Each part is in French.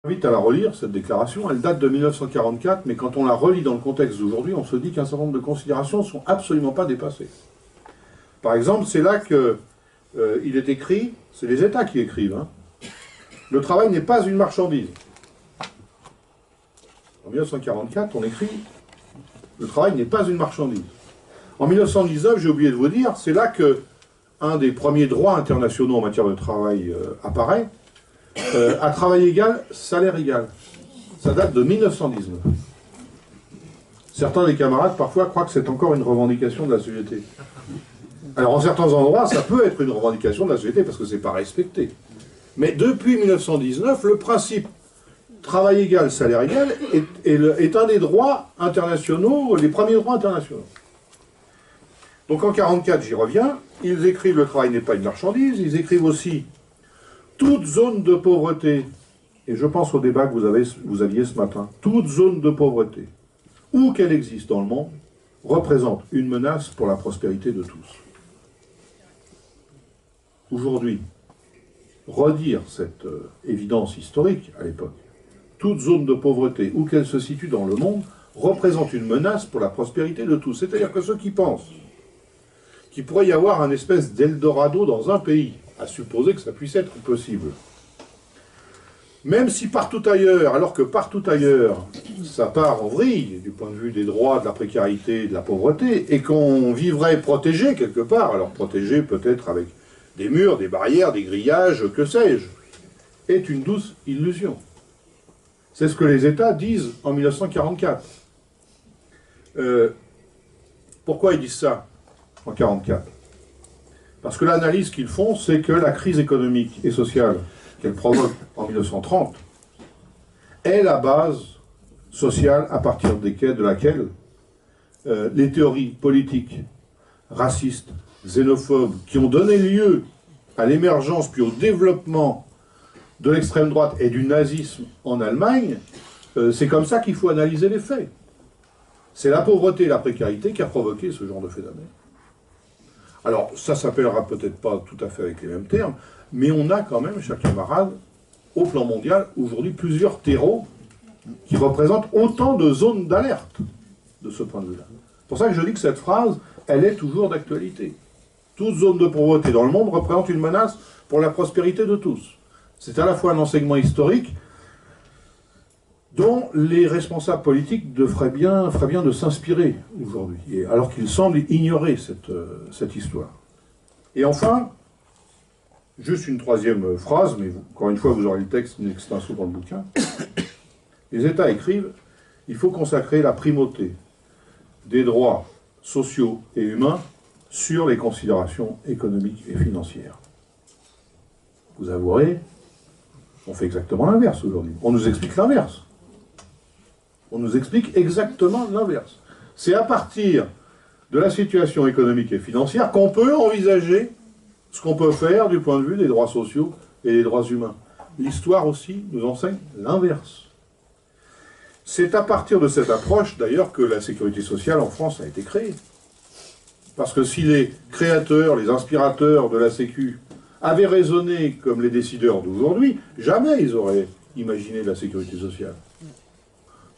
J'invite à la relire, cette déclaration. Elle date de 1944, mais quand on la relit dans le contexte d'aujourd'hui, on se dit qu'un certain nombre de considérations ne sont absolument pas dépassées. Par exemple, c'est là qu'il est écrit, c'est les États qui écrivent, hein, le travail n'est pas une marchandise. En 1944, on écrit, le travail n'est pas une marchandise. En 1919, j'ai oublié de vous dire, c'est là que un des premiers droits internationaux en matière de travail apparaît. À travail égal, salaire égal. Ça date de 1919. Certains des camarades, parfois, croient que c'est encore une revendication de la CGT. Alors, en certains endroits, ça peut être une revendication de la CGT, parce que c'est pas respecté. Mais depuis 1919, le principe travail égal, salaire égal est un des droits internationaux, les premiers droits internationaux. Donc en 1944, j'y reviens, ils écrivent « Le travail n'est pas une marchandise », ils écrivent aussi toute zone de pauvreté, et je pense au débat que vous aviez ce matin, toute zone de pauvreté, où qu'elle existe dans le monde, représente une menace pour la prospérité de tous. Aujourd'hui, redire cette évidence historique à l'époque, toute zone de pauvreté, où qu'elle se situe dans le monde, représente une menace pour la prospérité de tous. C'est-à-dire que ceux qui pensent qu'il pourrait y avoir un espèce d'Eldorado dans un pays, à supposer que ça puisse être possible. Même si partout ailleurs, alors que partout ailleurs, ça part en vrille, du point de vue des droits, de la précarité, de la pauvreté, et qu'on vivrait protégé quelque part, alors protégé peut-être avec des murs, des barrières, des grillages, que sais-je, est une douce illusion. C'est ce que les États disent en 1944. Pourquoi ils disent ça en 1944 ? Parce que l'analyse qu'ils font, c'est que la crise économique et sociale qu'elle provoque en 1930 est la base sociale à partir de laquelle les théories politiques, racistes, xénophobes, qui ont donné lieu à l'émergence puis au développement de l'extrême droite et du nazisme en Allemagne, c'est comme ça qu'il faut analyser les faits. C'est la pauvreté et la précarité qui a provoqué ce genre de phénomène. Alors, ça s'appellera peut-être pas tout à fait avec les mêmes termes, mais on a quand même, chers camarades, au plan mondial, aujourd'hui, plusieurs terreaux qui représentent autant de zones d'alerte de ce point de vue-là. C'est pour ça que je dis que cette phrase, elle est toujours d'actualité. Toute zone de pauvreté dans le monde représente une menace pour la prospérité de tous. C'est à la fois un enseignement historique dont les responsables politiques feraient bien de s'inspirer aujourd'hui, alors qu'ils semblent ignorer cette histoire. Et enfin, juste une troisième phrase, mais encore une fois, vous aurez le texte in extenso dans le bouquin. Les États écrivent « Il faut consacrer la primauté des droits sociaux et humains sur les considérations économiques et financières. » Vous avouerez, on fait exactement l'inverse aujourd'hui. On nous explique l'inverse. On nous explique exactement l'inverse. C'est à partir de la situation économique et financière qu'on peut envisager ce qu'on peut faire du point de vue des droits sociaux et des droits humains. L'histoire aussi nous enseigne l'inverse. C'est à partir de cette approche, d'ailleurs, que la sécurité sociale en France a été créée. Parce que si les créateurs, les inspirateurs de la Sécu avaient raisonné comme les décideurs d'aujourd'hui, jamais ils auraient imaginé la sécurité sociale.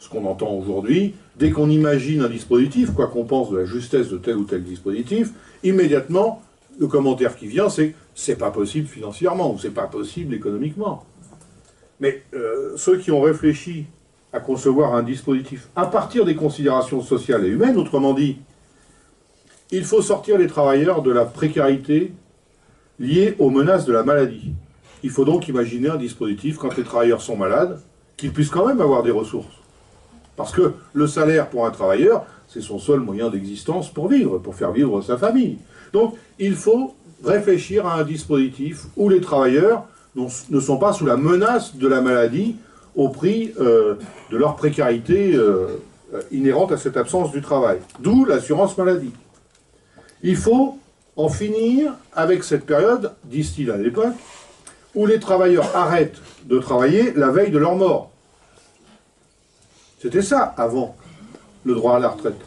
Ce qu'on entend aujourd'hui, dès qu'on imagine un dispositif, quoi qu'on pense de la justesse de tel ou tel dispositif, immédiatement, le commentaire qui vient, c'est « c'est pas possible financièrement » ou « c'est pas possible économiquement ». Mais ceux qui ont réfléchi à concevoir un dispositif à partir des considérations sociales et humaines, autrement dit, il faut sortir les travailleurs de la précarité liée aux menaces de la maladie. Il faut donc imaginer un dispositif, quand les travailleurs sont malades, qu'ils puissent quand même avoir des ressources. Parce que le salaire pour un travailleur, c'est son seul moyen d'existence pour vivre, pour faire vivre sa famille. Donc, il faut réfléchir à un dispositif où les travailleurs ne sont pas sous la menace de la maladie au prix de leur précarité inhérente à cette absence du travail. D'où l'assurance maladie. Il faut en finir avec cette période, disent-ils à l'époque, où les travailleurs arrêtent de travailler la veille de leur mort. C'était ça, avant le droit à la retraite.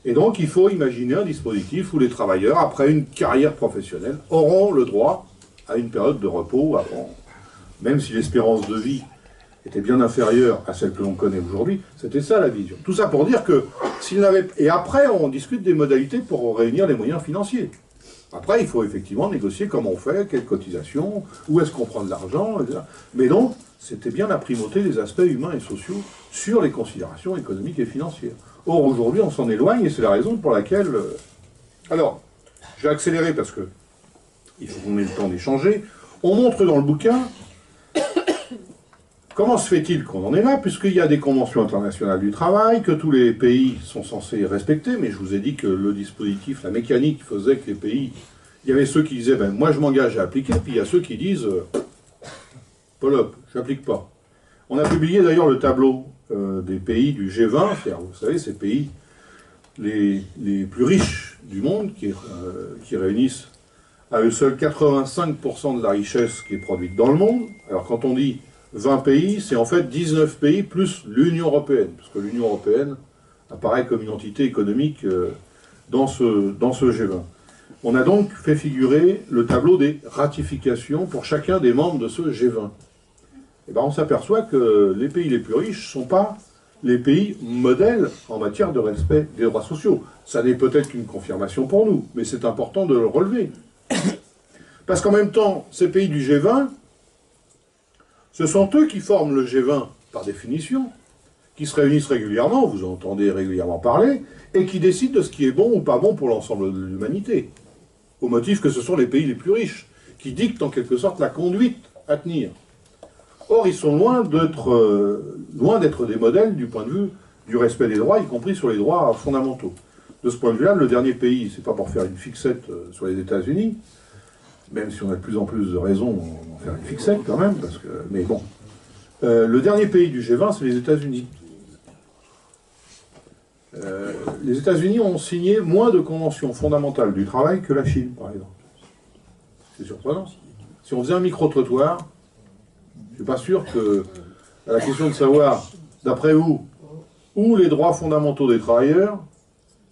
Et donc, il faut imaginer un dispositif où les travailleurs, après une carrière professionnelle, auront le droit à une période de repos avant, même si l'espérance de vie était bien inférieure à celle que l'on connaît aujourd'hui. C'était ça la vision. Tout ça pour dire que s'il n'avait... Et après, on discute des modalités pour réunir les moyens financiers. Après, il faut effectivement négocier comment on fait, quelles cotisations, où est-ce qu'on prend de l'argent, etc. Mais donc, c'était bien la primauté des aspects humains et sociaux sur les considérations économiques et financières. Or, aujourd'hui, on s'en éloigne, et c'est la raison pour laquelle... Alors, je vais accélérer parce que il faut qu'on ait le temps d'échanger. On montre dans le bouquin comment se fait-il qu'on en est là, puisqu'il y a des conventions internationales du travail, que tous les pays sont censés respecter, mais je vous ai dit que le dispositif, la mécanique faisait que les pays... Il y avait ceux qui disaient, ben, moi je m'engage à appliquer, puis il y a ceux qui disent, Polop, je n'applique pas. On a publié d'ailleurs le tableau des pays du G20, c'est-à-dire, vous savez, ces pays les plus riches du monde, qui réunissent à eux seuls 85% de la richesse qui est produite dans le monde. Alors quand on dit 20 pays, c'est en fait 19 pays plus l'Union européenne, parce que l'Union européenne apparaît comme une entité économique dans ce G20. On a donc fait figurer le tableau des ratifications pour chacun des membres de ce G20. Et ben on s'aperçoit que les pays les plus riches ne sont pas les pays modèles en matière de respect des droits sociaux. Ça n'est peut-être qu'une confirmation pour nous, mais c'est important de le relever. Parce qu'en même temps, ces pays du G20, ce sont eux qui forment le G20 par définition, qui se réunissent régulièrement, vous entendez régulièrement parler, et qui décident de ce qui est bon ou pas bon pour l'ensemble de l'humanité. Au motif que ce sont les pays les plus riches, qui dictent en quelque sorte la conduite à tenir. Or, ils sont loin d'être des modèles du point de vue du respect des droits, y compris sur les droits fondamentaux. De ce point de vue-là, le dernier pays, c'est pas pour faire une fixette sur les États-Unis, même si on a de plus en plus de raisons d'en faire une fixette quand même, parce que, mais bon. Le dernier pays du G20, c'est les États-Unis. Les États-Unis ont signé moins de conventions fondamentales du travail que la Chine, par exemple. C'est surprenant. Si on faisait un micro-trottoir, je ne suis pas sûr que, à la question de savoir, d'après vous, où les droits fondamentaux des travailleurs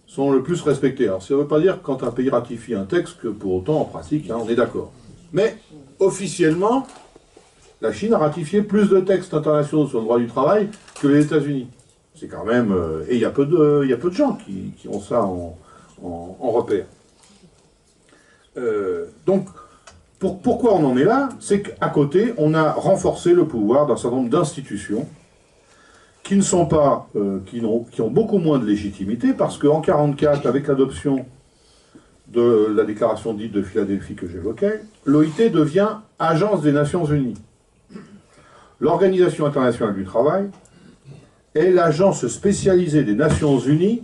sont le plus respectés. Alors ça ne veut pas dire que quand un pays ratifie un texte que pour autant, en pratique, hein, on est d'accord. Mais, officiellement, la Chine a ratifié plus de textes internationaux sur le droit du travail que les États-Unis. C'est quand même... et il y a peu de gens qui ont ça en repère. Donc, pourquoi on en est là? C'est qu'à côté, on a renforcé le pouvoir d'un certain nombre d'institutions qui ne sont pas... qui ont beaucoup moins de légitimité, parce qu'en 1944, avec l'adoption de la déclaration dite de Philadelphie que j'évoquais, l'OIT devient Agence des Nations Unies. L'Organisation internationale du travail est l'agence spécialisée des Nations Unies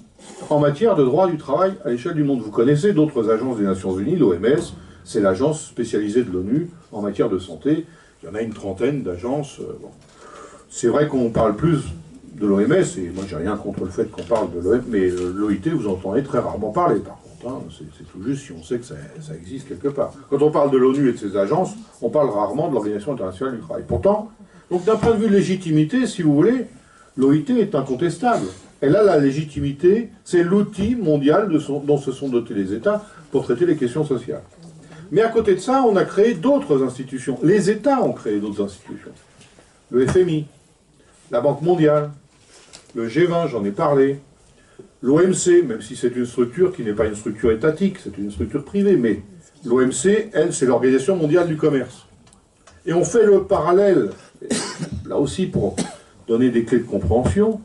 en matière de droit du travail à l'échelle du monde. Vous connaissez d'autres agences des Nations Unies, l'OMS, c'est l'agence spécialisée de l'ONU en matière de santé. Il y en a une trentaine d'agences. Bon. C'est vrai qu'on parle plus de l'OMS, et moi j'ai rien contre le fait qu'on parle de l'OMS, mais l'OIT, vous entendez très rarement parler, par contre. Hein, c'est tout juste si on sait que ça existe quelque part. Quand on parle de l'ONU et de ses agences, on parle rarement de l'Organisation internationale du travail. Pourtant, donc d'un point de vue de légitimité, si vous voulez, l'OIT est incontestable. Elle a la légitimité, c'est l'outil mondial dont se sont dotés les États pour traiter les questions sociales. Mais à côté de ça, on a créé d'autres institutions. Les États ont créé d'autres institutions. Le FMI, la Banque mondiale, le G20, j'en ai parlé, l'OMC, même si c'est une structure qui n'est pas une structure étatique, c'est une structure privée, mais l'OMC, elle, c'est l'Organisation mondiale du commerce. Et on fait le parallèle, là aussi pour donner des clés de compréhension,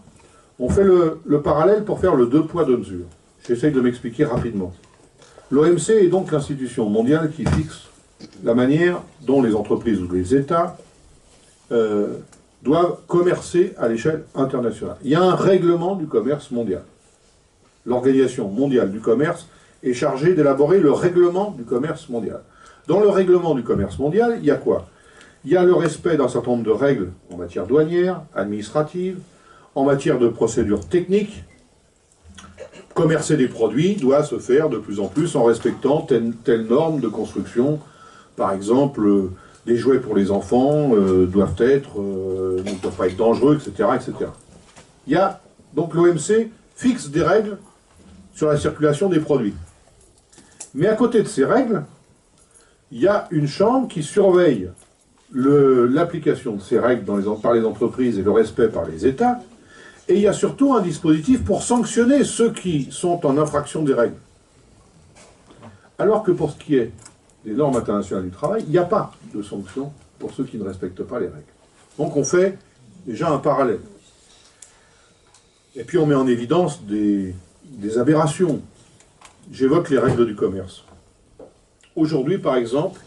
on fait le parallèle pour faire le deux poids deux mesures. J'essaye de m'expliquer rapidement. L'OMC est donc l'institution mondiale qui fixe la manière dont les entreprises ou les États doivent commercer à l'échelle internationale. Il y a un règlement du commerce mondial. L'Organisation mondiale du commerce est chargée d'élaborer le règlement du commerce mondial. Dans le règlement du commerce mondial, il y a quoi? Il y a le respect d'un certain nombre de règles en matière douanière, administrative, en matière de procédures techniques. Commercer des produits doit se faire de plus en plus en respectant telle norme de construction. Par exemple, les jouets pour les enfants ne doivent pas être dangereux, etc., etc. Il y a, donc l'OMC fixe des règles sur la circulation des produits. Mais à côté de ces règles, il y a une chambre qui surveille l'application de ces règles par les entreprises et le respect par les États, et il y a surtout un dispositif pour sanctionner ceux qui sont en infraction des règles. Alors que pour ce qui est des normes internationales du travail, il n'y a pas de sanction pour ceux qui ne respectent pas les règles. Donc on fait déjà un parallèle. Et puis on met en évidence des aberrations. J'évoque les règles du commerce. Aujourd'hui, par exemple,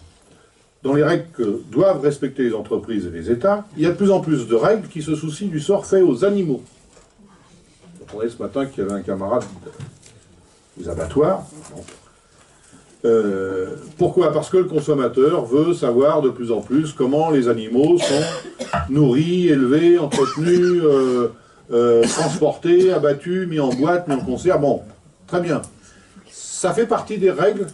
dans les règles que doivent respecter les entreprises et les États, il y a de plus en plus de règles qui se soucient du sort fait aux animaux. J'entendais ce matin qu'il y avait un camarade des abattoirs. Pourquoi? Parce que le consommateur veut savoir de plus en plus comment les animaux sont nourris, élevés, entretenus, transportés, abattus, mis en boîte, mis en conserve. Bon, très bien. Ça fait partie des règles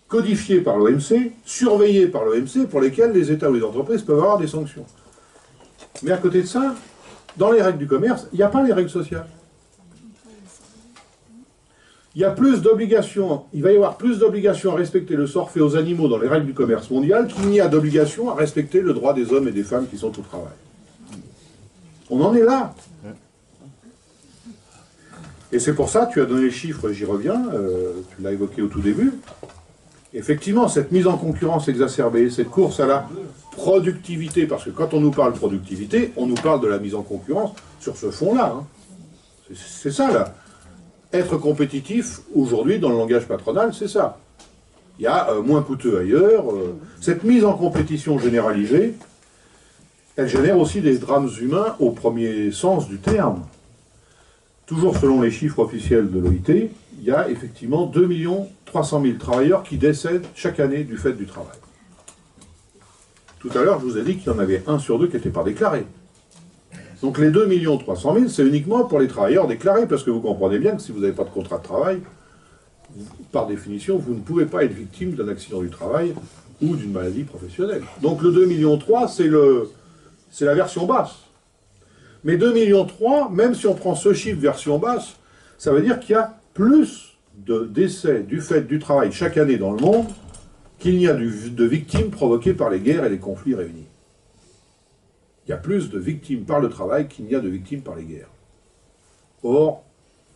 codifiées par l'OMC, surveillées par l'OMC, pour lesquelles les États ou les entreprises peuvent avoir des sanctions. Mais à côté de ça, dans les règles du commerce, il n'y a pas les règles sociales. Il y a plus d'obligations, il va y avoir plus d'obligations à respecter le sort fait aux animaux dans les règles du commerce mondial qu'il n'y a d'obligations à respecter le droit des hommes et des femmes qui sont au travail. On en est là. Et c'est pour ça, tu as donné les chiffres, j'y reviens, tu l'as évoqué au tout début. Effectivement, cette mise en concurrence exacerbée, cette course à la productivité, parce que quand on nous parle productivité, on nous parle de la mise en concurrence sur ce fond-là. Hein. C'est ça, là. Être compétitif, aujourd'hui, dans le langage patronal, c'est ça. Il y a moins coûteux ailleurs. Cette mise en compétition généralisée, elle génère aussi des drames humains au premier sens du terme. Toujours selon les chiffres officiels de l'OIT, il y a effectivement 2 300 000 travailleurs qui décèdent chaque année du fait du travail. Tout à l'heure, je vous ai dit qu'il y en avait 1 sur 2 qui n'était pas déclaré. Donc les 2 300 000, c'est uniquement pour les travailleurs déclarés, parce que vous comprenez bien que si vous n'avez pas de contrat de travail, par définition, vous ne pouvez pas être victime d'un accident du travail ou d'une maladie professionnelle. Donc le 2,3 millions, c'est la version basse. Mais 2,3 millions, même si on prend ce chiffre version basse, ça veut dire qu'il y a plus de décès du fait du travail chaque année dans le monde qu'il n'y a de victimes provoquées par les guerres et les conflits réunis. Il y a plus de victimes par le travail qu'il n'y a de victimes par les guerres. Or,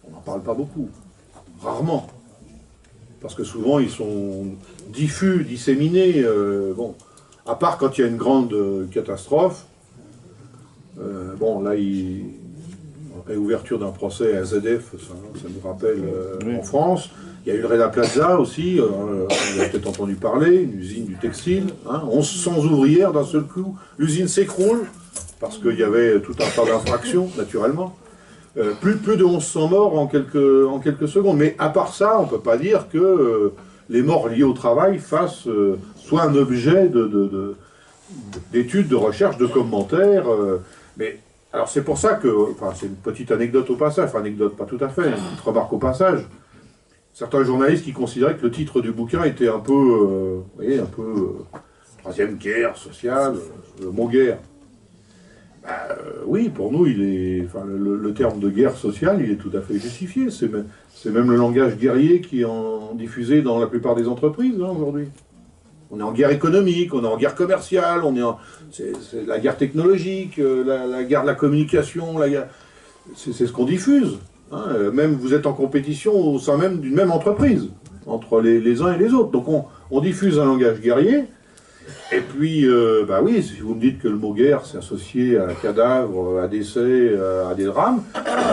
on n'en parle pas beaucoup, rarement. Parce que souvent, ils sont diffus, disséminés. Bon, à part quand il y a une grande catastrophe. Bon, là, réouverture d'un procès à ZF, ça nous rappelle en France. Il y a eu le Rana Plaza aussi, on a peut-être entendu parler, une usine du textile. 1100 ouvrières d'un seul coup. L'usine s'écroule, parce qu'il y avait tout un tas d'infractions, naturellement. Plus de 1100 morts en quelques secondes. Mais à part ça, on ne peut pas dire que les morts liées au travail soient un objet d'études, de recherche, de commentaires. Mais alors c'est pour ça que, enfin c'est une petite anecdote au passage, enfin anecdote pas tout à fait, une petite remarque au passage. Certains journalistes qui considéraient que le titre du bouquin était un peu, vous voyez, un peu troisième guerre sociale, le mot guerre. Oui, pour nous, le terme de guerre sociale, il est tout à fait justifié. C'est même le langage guerrier qui est diffusé dans la plupart des entreprises aujourd'hui. On est en guerre économique, on est en guerre commerciale, c'est la guerre technologique, la guerre de la communication, c'est ce qu'on diffuse. Même vous êtes en compétition au sein même d'une même entreprise, entre les uns et les autres. Donc on diffuse un langage guerrier. Et puis, oui, si vous me dites que le mot guerre, c'est associé à cadavres, à décès, à des drames,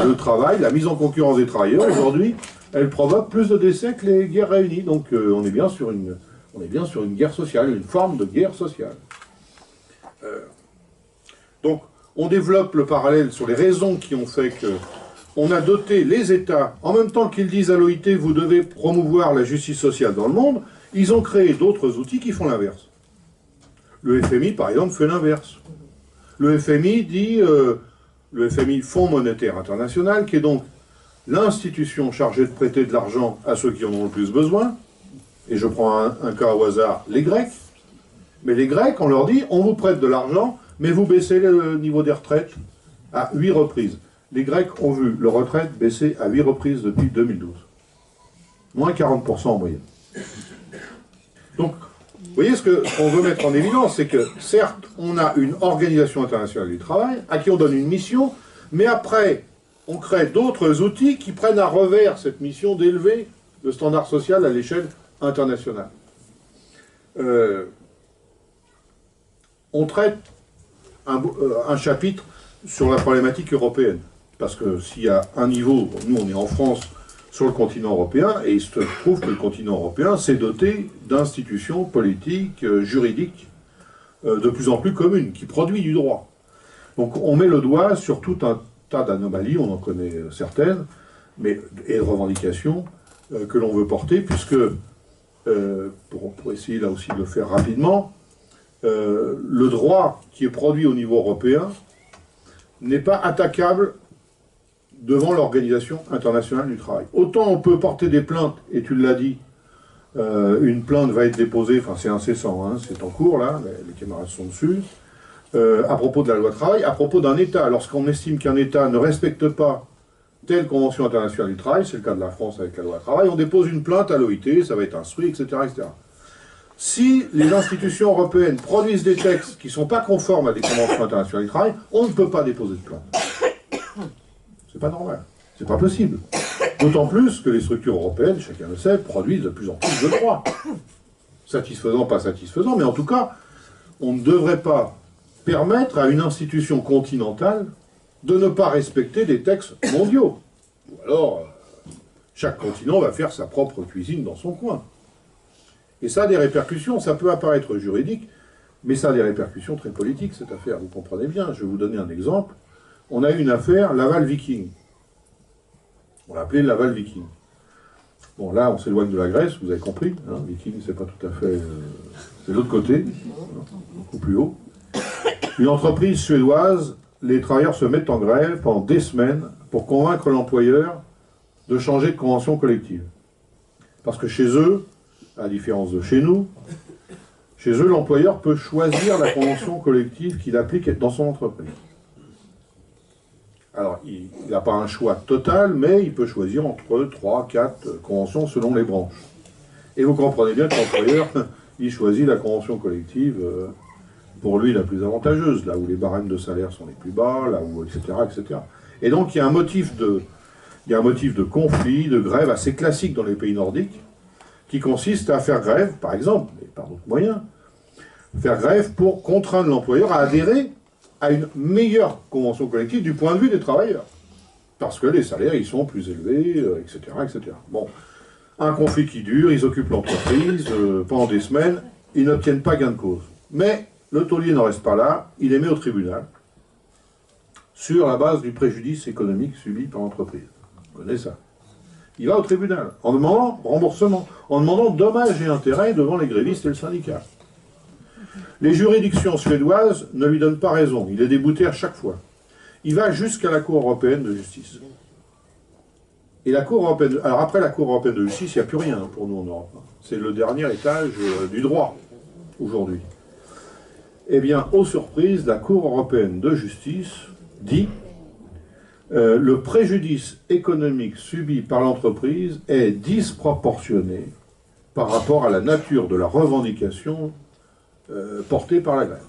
le travail, la mise en concurrence des travailleurs, aujourd'hui, elle provoque plus de décès que les guerres réunies. Donc on est bien sur une guerre sociale, une forme de guerre sociale. Donc, on développe le parallèle sur les raisons qui ont fait que on a doté les États, en même temps qu'ils disent à l'OIT, vous devez promouvoir la justice sociale dans le monde, ils ont créé d'autres outils qui font l'inverse. Le FMI, par exemple, fait l'inverse. Le FMI dit, le FMI, Fonds monétaire international, qui est donc l'institution chargée de prêter de l'argent à ceux qui en ont le plus besoin, et je prends un cas au hasard, les Grecs, mais les Grecs, on leur dit, on vous prête de l'argent, mais vous baissez le niveau des retraites à 8 reprises. Les Grecs ont vu leur retraite baisser à 8 reprises depuis 2012. Moins 40% en moyenne. Donc, Vous voyez, ce qu'on veut mettre en évidence, c'est que, certes, on a une organisation internationale du travail, à qui on donne une mission, mais après, on crée d'autres outils qui prennent à revers cette mission d'élever le standard social à l'échelle internationale. On traite un chapitre sur la problématique européenne. Parce que s'il y a un niveau, nous on est en France, sur le continent européen, et il se trouve que le continent européen s'est doté d'institutions politiques, juridiques, de plus en plus communes, qui produisent du droit. Donc on met le doigt sur tout un tas d'anomalies, on en connaît certaines, et de revendications que l'on veut porter, puisque, pour essayer là aussi de le faire rapidement, le droit qui est produit au niveau européen n'est pas attaquable devant l'Organisation internationale du travail. Autant on peut porter des plaintes, et tu l'as dit, une plainte va être déposée, enfin c'est incessant, hein, c'est en cours là, les camarades sont dessus, à propos de la loi travail, à propos d'un État. Lorsqu'on estime qu'un État ne respecte pas telle convention internationale du travail, c'est le cas de la France avec la loi travail, on dépose une plainte à l'OIT, ça va être instruit, etc., etc. Si les institutions européennes produisent des textes qui ne sont pas conformes à des conventions internationales du travail, on ne peut pas déposer de plainte. C'est pas normal, c'est pas possible. D'autant plus que les structures européennes, chacun le sait, produisent de plus en plus de droits. Satisfaisant, pas satisfaisant, mais en tout cas, on ne devrait pas permettre à une institution continentale de ne pas respecter des textes mondiaux. Ou alors, chaque continent va faire sa propre cuisine dans son coin. Et ça a des répercussions, ça peut apparaître juridique, mais ça a des répercussions très politiques, cette affaire, vous comprenez bien. Je vais vous donner un exemple. On a eu une affaire Laval-Viking. On l'appelait Laval-Viking. Bon, là, on s'éloigne de la Grèce, vous avez compris. Hein, Viking, c'est pas tout à fait... c'est l'autre côté, beaucoup plus haut. Une entreprise suédoise, les travailleurs se mettent en grève pendant des semaines pour convaincre l'employeur de changer de convention collective. Parce que chez eux, à la différence de chez nous, chez eux, l'employeur peut choisir la convention collective qu'il applique dans son entreprise. Alors, il n'a pas un choix total, mais il peut choisir entre 3, 4 conventions selon les branches. Et vous comprenez bien que l'employeur, il choisit la convention collective, pour lui, la plus avantageuse, là où les barèmes de salaire sont les plus bas, là où, etc., etc. Et donc, il y a un motif de conflit, de grève assez classique dans les pays nordiques, qui consiste à faire grève, par exemple, mais par d'autres moyens, faire grève pour contraindre l'employeur à adhérer à une meilleure convention collective du point de vue des travailleurs. Parce que les salaires, ils sont plus élevés, etc., etc. Bon, un conflit qui dure, ils occupent l'entreprise pendant des semaines, ils n'obtiennent pas gain de cause. Mais le taulier n'en reste pas là, il est mis au tribunal, sur la base du préjudice économique subi par l'entreprise. Vous connaissez ça. Il va au tribunal, en demandant remboursement, en demandant dommages et intérêts devant les grévistes et le syndicat. Les juridictions suédoises ne lui donnent pas raison, il est débouté à chaque fois. Il va jusqu'à la Cour européenne de justice. Et la Cour européenne... Alors après la Cour européenne de justice, il n'y a plus rien pour nous en Europe. C'est le dernier étage du droit, aujourd'hui. Eh bien, aux surprises, la Cour européenne de justice dit le préjudice économique subi par l'entreprise est disproportionné par rapport à la nature de la revendication portée par la grève.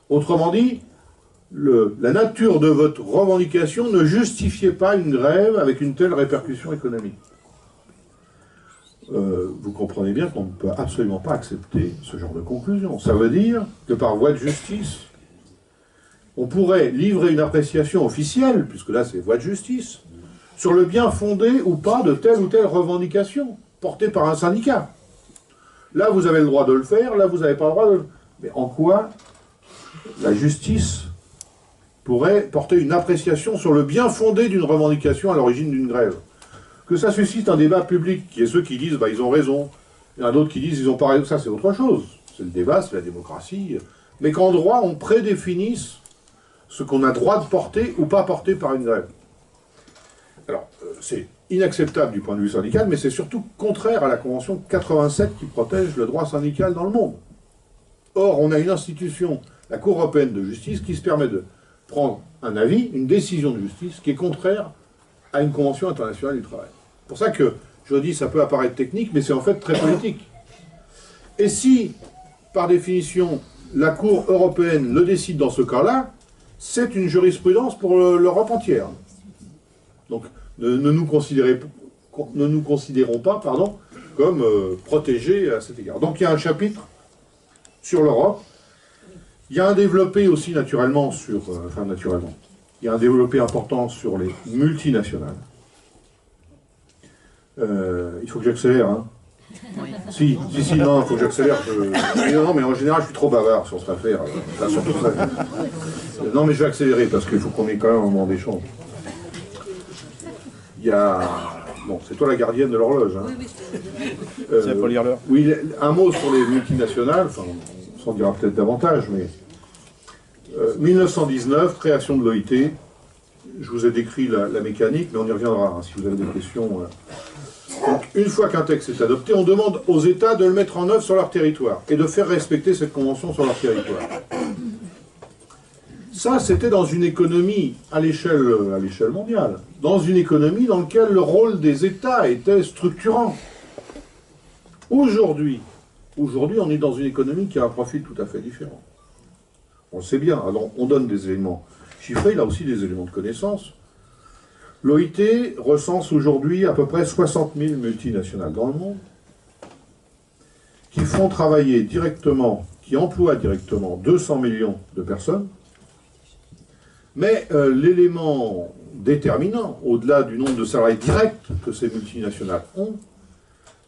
Autrement dit, la nature de votre revendication ne justifiait pas une grève avec une telle répercussion économique. Vous comprenez bien qu'on ne peut absolument pas accepter ce genre de conclusion. Ça veut dire que par voie de justice, on pourrait livrer une appréciation officielle, puisque là c'est voie de justice, sur le bien fondé ou pas de telle ou telle revendication portée par un syndicat. Là vous avez le droit de le faire, là vous n'avez pas le droit de le faire. Mais en quoi la justice pourrait porter une appréciation sur le bien fondé d'une revendication à l'origine d'une grève? Que ça suscite un débat public, qui est ceux qui disent bah, ils ont raison, il y en a d'autres qui disent ils ont pas raison, ça c'est autre chose. C'est le débat, c'est la démocratie. Mais qu'en droit on prédéfinisse ce qu'on a droit de porter ou pas porter par une grève. Alors, c'est inacceptable du point de vue syndical, mais c'est surtout contraire à la Convention 87 qui protège le droit syndical dans le monde. Or, on a une institution, la Cour européenne de justice, qui se permet de prendre un avis, une décision de justice, qui est contraire à une Convention internationale du travail. C'est pour ça que, je dis, ça peut apparaître technique, mais c'est en fait très politique. Et si, par définition, la Cour européenne le décide dans ce cas-là, c'est une jurisprudence pour l'Europe entière. Donc, ne nous considérons pas comme protégés à cet égard. Donc, il y a un chapitre sur l'Europe. Il y a un développé aussi naturellement sur... il y a un développé important sur les multinationales. Il faut que j'accélère, hein. Oui. Si, non, il faut que j'accélère. Non, mais en général, je suis trop bavard sur cette affaire. Là, surtout ça. Non, mais je vais accélérer parce qu'il faut qu'on ait quand même un moment d'échange. Il y a... Bon, c'est toi la gardienne de l'horloge. Hein. C'est pour lire l'heure. Oui, un mot sur les multinationales, enfin, on s'en dira peut-être davantage, mais... 1919, création de l'OIT. Je vous ai décrit la mécanique, mais on y reviendra, hein, si vous avez des questions... Donc, une fois qu'un texte est adopté, on demande aux États de le mettre en œuvre sur leur territoire et de faire respecter cette convention sur leur territoire. Ça, c'était dans une économie à l'échelle mondiale, dans une économie dans laquelle le rôle des États était structurant. Aujourd'hui, on est dans une économie qui a un profil tout à fait différent. On le sait bien, alors on donne des éléments chiffrés, là aussi des éléments de connaissance. L'OIT recense aujourd'hui à peu près 60 000 multinationales dans le monde qui font travailler directement, qui emploient directement 200 millions de personnes. Mais l'élément déterminant, au-delà du nombre de salariés directs que ces multinationales ont,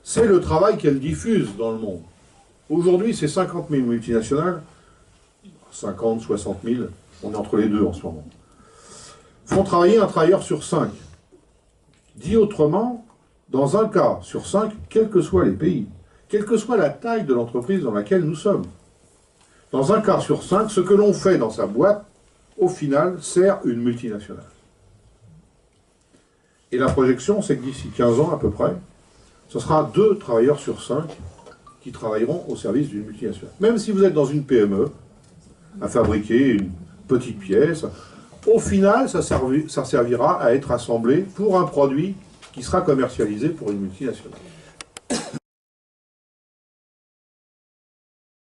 c'est le travail qu'elles diffusent dans le monde. Aujourd'hui, c'est 50 000 multinationales, 50, 60 000, on est entre les deux en ce moment, font travailler un travailleur sur 5. Dit autrement, dans un cas sur 5, quels que soient les pays, quelle que soit la taille de l'entreprise dans laquelle nous sommes, dans un cas sur 5, ce que l'on fait dans sa boîte, au final, sert une multinationale. Et la projection, c'est que d'ici 15 ans à peu près, ce sera 2 travailleurs sur 5 qui travailleront au service d'une multinationale. Même si vous êtes dans une PME, à fabriquer une petite pièce, au final, ça servira à être assemblé pour un produit qui sera commercialisé pour une multinationale.